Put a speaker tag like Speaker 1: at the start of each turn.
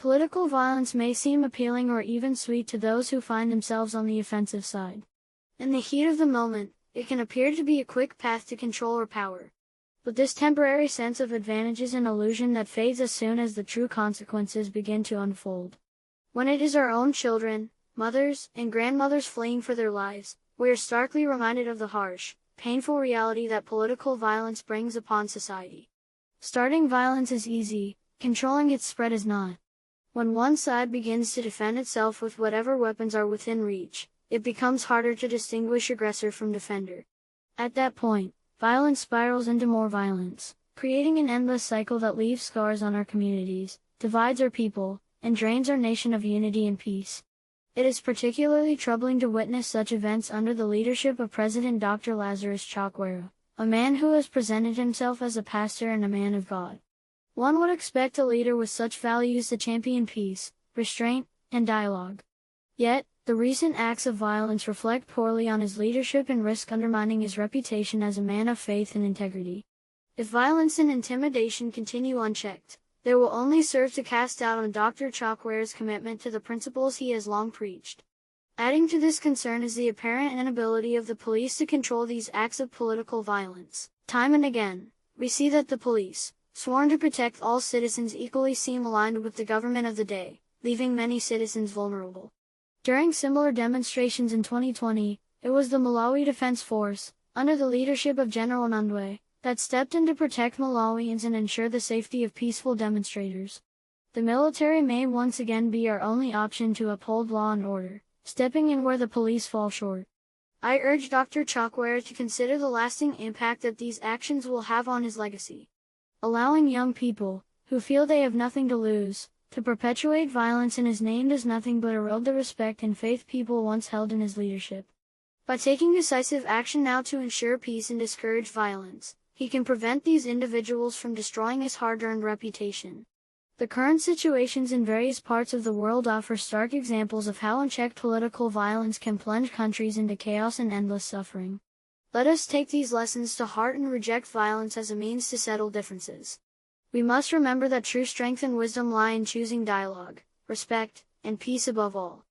Speaker 1: Political violence may seem appealing or even sweet to those who find themselves on the offensive side. In the heat of the moment, it can appear to be a quick path to control or power. But this temporary sense of advantage is an illusion that fades as soon as the true consequences begin to unfold. When it is our own children, mothers, and grandmothers fleeing for their lives, we are starkly reminded of the harsh, painful reality that political violence brings upon society. Starting violence is easy, controlling its spread is not. When one side begins to defend itself with whatever weapons are within reach, it becomes harder to distinguish aggressor from defender. At that point, violence spirals into more violence, creating an endless cycle that leaves scars on our communities, divides our people, and drains our nation of unity and peace. It is particularly troubling to witness such events under the leadership of President Dr. Lazarus Chakwera, a man who has presented himself as a pastor and a man of God. One would expect a leader with such values to champion peace, restraint, and dialogue. Yet, the recent acts of violence reflect poorly on his leadership and risk undermining his reputation as a man of faith and integrity. If violence and intimidation continue unchecked, they will only serve to cast doubt on Dr. Chakwera's commitment to the principles he has long preached. Adding to this concern is the apparent inability of the police to control these acts of political violence. Time and again, we see that the police, sworn to protect all citizens, equally seem aligned with the government of the day, leaving many citizens vulnerable. During similar demonstrations in 2020, it was the Malawi Defense Force, under the leadership of General Nundwe, that stepped in to protect Malawians and ensure the safety of peaceful demonstrators. The military may once again be our only option to uphold law and order, stepping in where the police fall short. I urge Dr. Chakwera to consider the lasting impact that these actions will have on his legacy. Allowing young people, who feel they have nothing to lose, to perpetuate violence in his name does nothing but erode the respect and faith people once held in his leadership. By taking decisive action now to ensure peace and discourage violence, he can prevent these individuals from destroying his hard-earned reputation. The current situations in various parts of the world offer stark examples of how unchecked political violence can plunge countries into chaos and endless suffering. Let us take these lessons to heart and reject violence as a means to settle differences. We must remember that true strength and wisdom lie in choosing dialogue, respect, and peace above all.